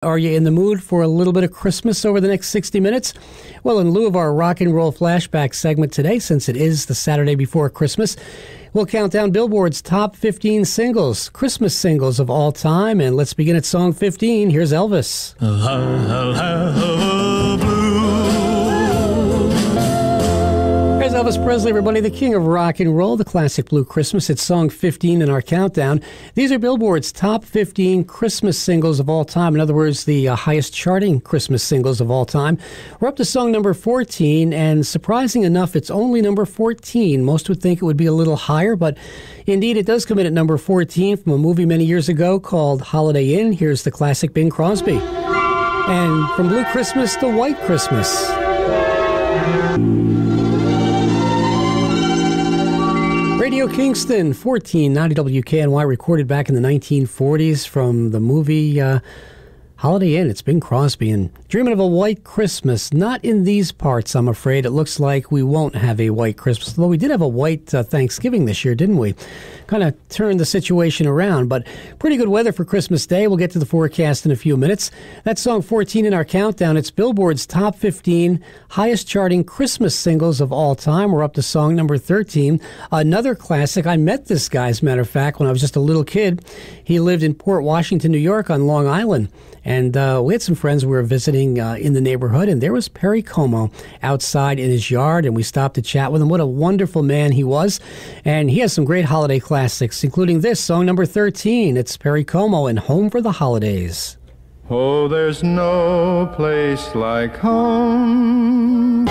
Are you in the mood for a little bit of Christmas over the next 60 minutes? Well, in lieu of our rock and roll flashback segment today, since it is the Saturday before Christmas, we'll count down Billboard's top 15 singles, Christmas singles of all time. And let's begin at song 15. Here's Elvis. I'll have a blue. There's Elvis Presley, everybody, the king of rock and roll, the classic Blue Christmas. It's song 15 in our countdown. These are Billboard's top 15 Christmas singles of all time. In other words, the highest charting Christmas singles of all time. We're up to song number 14, and surprising enough, it's only number 14. Most would think it would be a little higher, but indeed it does come in at number 14 from a movie many years ago called Holiday Inn. Here's the classic Bing Crosby. And from Blue Christmas to White Christmas. Radio Kingston, 1490 WKNY, recorded back in the 1940s from the movie Holiday Inn. It's Bing Crosby and Dreaming of a White Christmas. Not in these parts, I'm afraid. It looks like we won't have a white Christmas, although we did have a white Thanksgiving this year, didn't we? Kind of turned the situation around, but pretty good weather for Christmas Day. We'll get to the forecast in a few minutes. That's song 14 in our countdown. It's Billboard's top 15 highest charting Christmas singles of all time. We're up to song number 13. Another classic. I met this guy, as a matter of fact, when I was just a little kid. He lived in Port Washington, New York on Long Island. And we had some friends we were visiting in the neighborhood, and there was Perry Como outside in his yard, and we stopped to chat with him. What a wonderful man he was. And he has some great holiday classics, including this, song number 13. It's Perry Como and Home for the Holidays. Oh, there's no place like home.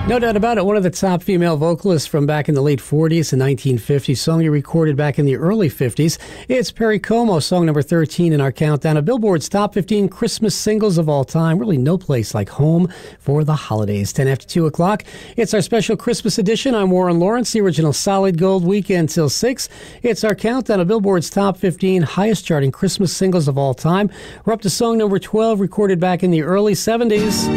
No doubt about it, one of the top female vocalists from back in the late 40s and 1950s, song he recorded back in the early 50s. It's Perry Como, song number 13 in our countdown of Billboard's top 15 Christmas singles of all time. Really no place like home for the holidays. 10 after 2 o'clock. It's our special Christmas edition. I'm Warren Lawrence, the original Solid Gold Weekend till 6. It's our countdown of Billboard's top 15 highest charting Christmas singles of all time. We're up to song number 12, recorded back in the early 70s.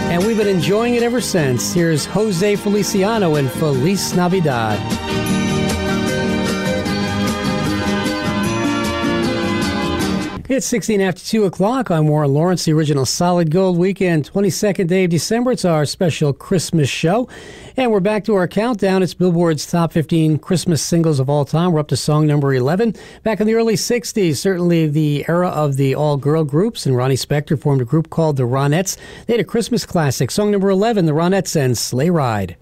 And we've been enjoying it ever since. Here's Jose Feliciano and Feliz Navidad. It's 16 after 2 o'clock. I'm Warren Lawrence, the original Solid Gold Weekend, 22nd day of December. It's our special Christmas show. And we're back to our countdown. It's Billboard's top 15 Christmas singles of all time. We're up to song number 11. Back in the early 60s, certainly the era of the all-girl groups, and Ronnie Spector formed a group called the Ronettes. They had a Christmas classic. Song number 11, the Ronettes and Sleigh Ride.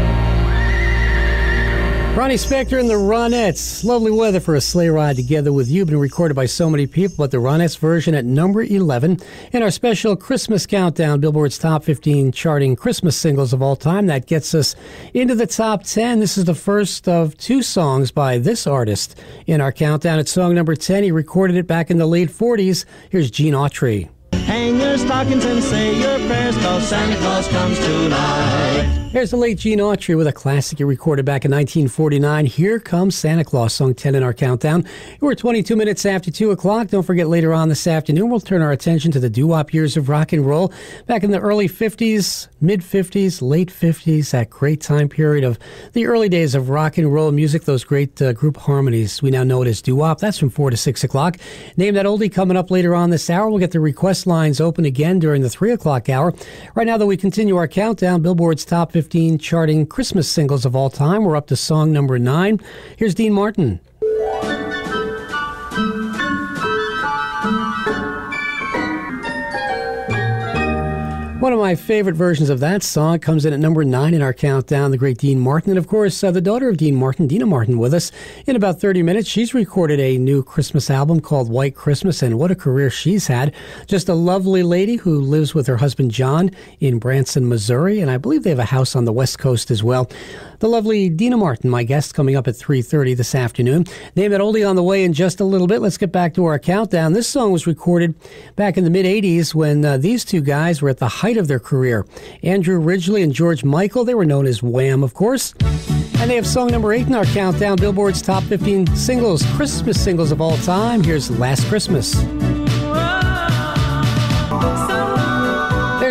Ronnie Spector and the Ronettes. Lovely weather for a sleigh ride together with you. Been recorded by so many people, but the Ronettes version at number 11 in our special Christmas countdown, Billboard's top 15 charting Christmas singles of all time. That gets us into the top 10. This is the first of two songs by this artist in our countdown. It's song number 10. He recorded it back in the late 40s. Here's Gene Autry. Hang your stockings and say your prayers, 'cause Santa Claus comes tonight. Here's the late Gene Autry with a classic he recorded back in 1949. Here Comes Santa Claus, song 10 in our countdown. We're 22 minutes after 2 o'clock. Don't forget, later on this afternoon, we'll turn our attention to the doo-wop years of rock and roll. Back in the early 50s, mid-50s, late 50s, that great time period of the early days of rock and roll music, those great group harmonies. We now know it as doo-wop. That's from 4 to 6 o'clock. Name That Oldie coming up later on this hour. We'll get the request lines open again during the 3 o'clock hour. Right now, though, we continue our countdown, Billboard's top 15 charting Christmas singles of all time. We're up to song number 9. Here's Dena Martin. One of my favorite versions of that song comes in at number 9 in our countdown, the great Dena Martin. And, of course, the daughter of Dena Martin, Dena Martin, with us in about 30 minutes. She's recorded a new Christmas album called White Christmas, and what a career she's had. Just a lovely lady who lives with her husband, John, in Branson, Missouri, and I believe they have a house on the West Coast as well. The lovely Dena Martin, my guest, coming up at 3:30 this afternoon. Name That Oldie on the way in just a little bit. Let's get back to our countdown. This song was recorded back in the mid-'80s when these two guys were at the height of their career. Andrew Ridgeley and George Michael, they were known as Wham, of course. And they have song number 8 in our countdown, Billboard's top 15 singles, Christmas singles of all time. Here's Last Christmas.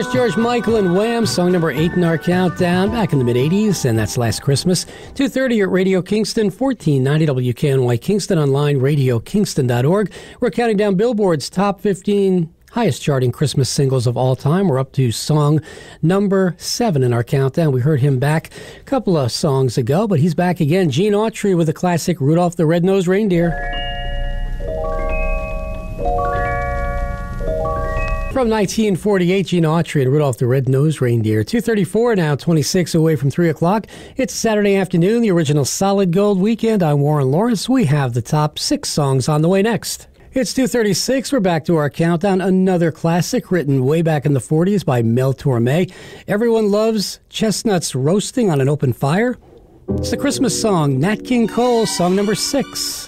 There's George Michael and Wham, song number 8 in our countdown, back in the mid-'80s, and that's Last Christmas. 2:30 at Radio Kingston, 1490 WKNY Kingston, online, radiokingston.org. We're counting down Billboard's top 15 highest charting Christmas singles of all time. We're up to song number 7 in our countdown. We heard him back a couple of songs ago, but he's back again. Gene Autry with the classic Rudolph the Red-Nosed Reindeer. From 1948, Gene Autry and Rudolph the Red-Nosed Reindeer. 2:34 now, 26 away from 3 o'clock. It's Saturday afternoon, the original Solid Gold weekend. I'm Warren Lawrence. We have the top 6 songs on the way next. It's 2:36. We're back to our countdown. Another classic written way back in the 40s by Mel Torme. Everyone loves chestnuts roasting on an open fire. It's the Christmas song, Nat King Cole, song number 6.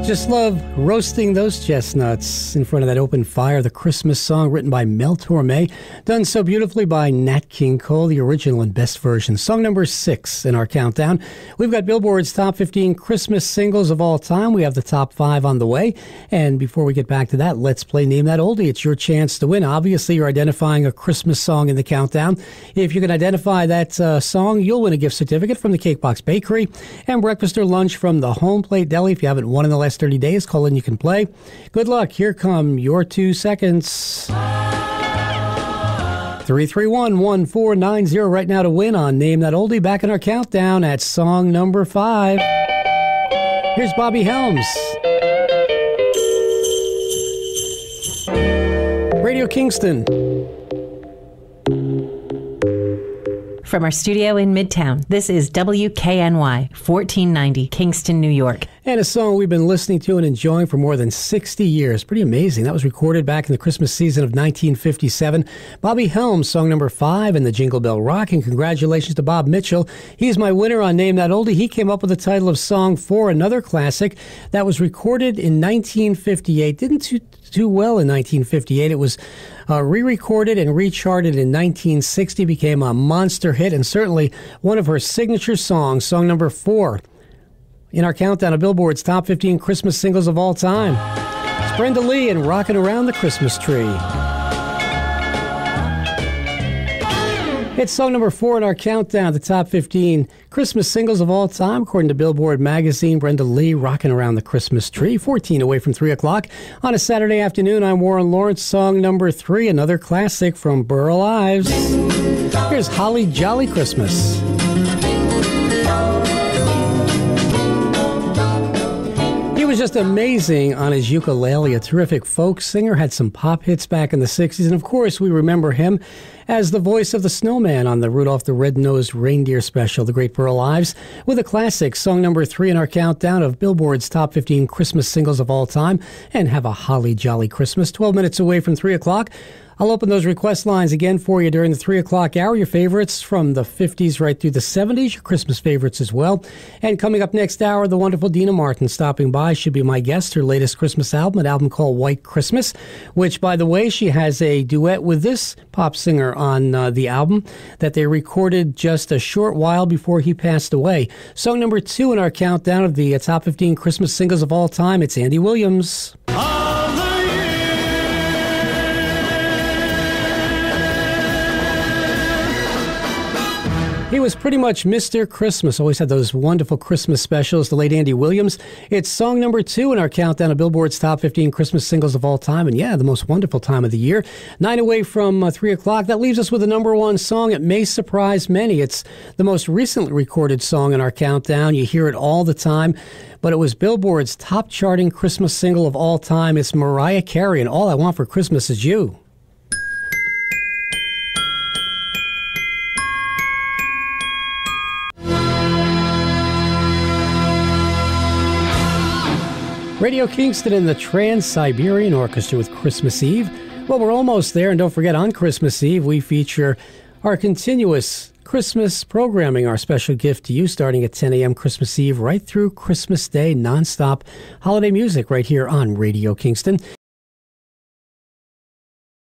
Just love roasting those chestnuts in front of that open fire. The Christmas song written by Mel Torme, done so beautifully by Nat King Cole, the original and best version. Song number 6 in our countdown. We've got Billboard's top 15 Christmas singles of all time. We have the top 5 on the way. And before we get back to that, let's play Name That Oldie. It's your chance to win. Obviously, you're identifying a Christmas song in the countdown. If you can identify that song, you'll win a gift certificate from the Cake Box Bakery and breakfast or lunch from the Home Plate Deli. If you haven't won in the last 30 days, call in, you can play. Good luck. Here come your 2 seconds. 331-1490 right now to win on Name That Oldie. Back in our countdown at song number 5. Here's Bobby Helms. Radio Kingston. From our studio in Midtown, this is WKNY, 1490, Kingston, New York. And a song we've been listening to and enjoying for more than 60 years. Pretty amazing. That was recorded back in the Christmas season of 1957. Bobby Helms, song number 5 in the Jingle Bell Rock. And congratulations to Bob Mitchell. He's my winner on Name That Oldie. He came up with the title of Song 4, another classic that was recorded in 1958. Didn't do well in 1958. It was re-recorded and recharted in 1960, became a monster hit, and certainly one of her signature songs, song number 4 in our countdown of Billboard's top 15 Christmas singles of all time. It's Brenda Lee and Rockin' Around the Christmas Tree. It's song number 4 in our countdown, the top 15 Christmas singles of all time, according to Billboard magazine. Brenda Lee, Rockin' Around the Christmas Tree, 14 away from 3 o'clock. On a Saturday afternoon, I'm Warren Lawrence. Song number 3, another classic from Burl Ives. Here's Holly Jolly Christmas. He was just amazing on his ukulele, a terrific folk singer, had some pop hits back in the 60s, and of course we remember him as the voice of the snowman on the Rudolph the Red-Nosed Reindeer special, the great Burl Ives, with a classic, song number 3 in our countdown of Billboard's top 15 Christmas singles of all time, and Have a Holly Jolly Christmas. 12 minutes away from 3 o'clock. I'll open those request lines again for you during the 3 o'clock hour. Your favorites from the 50s right through the 70s, your Christmas favorites as well. And coming up next hour, the wonderful Dena Martin stopping by. She'll be my guest. Her latest Christmas album, an album called White Christmas, which, by the way, she has a duet with this pop singer on the album that they recorded just a short while before he passed away. Song number 2 in our countdown of the top 15 Christmas singles of all time. It's Andy Williams. He was pretty much Mr. Christmas. Always had those wonderful Christmas specials, the late Andy Williams. It's song number 2 in our countdown of Billboard's top 15 Christmas singles of all time. And yeah, the most wonderful time of the year. 9 away from 3 o'clock. That leaves us with the number 1 song. It may surprise many. It's the most recently recorded song in our countdown. You hear it all the time. But it was Billboard's top charting Christmas single of all time. It's Mariah Carey and All I Want for Christmas Is You. Radio Kingston and the Trans-Siberian Orchestra with Christmas Eve. Well, we're almost there, and don't forget, on Christmas Eve, we feature our continuous Christmas programming, our special gift to you, starting at 10 a.m. Christmas Eve right through Christmas Day, nonstop holiday music right here on Radio Kingston.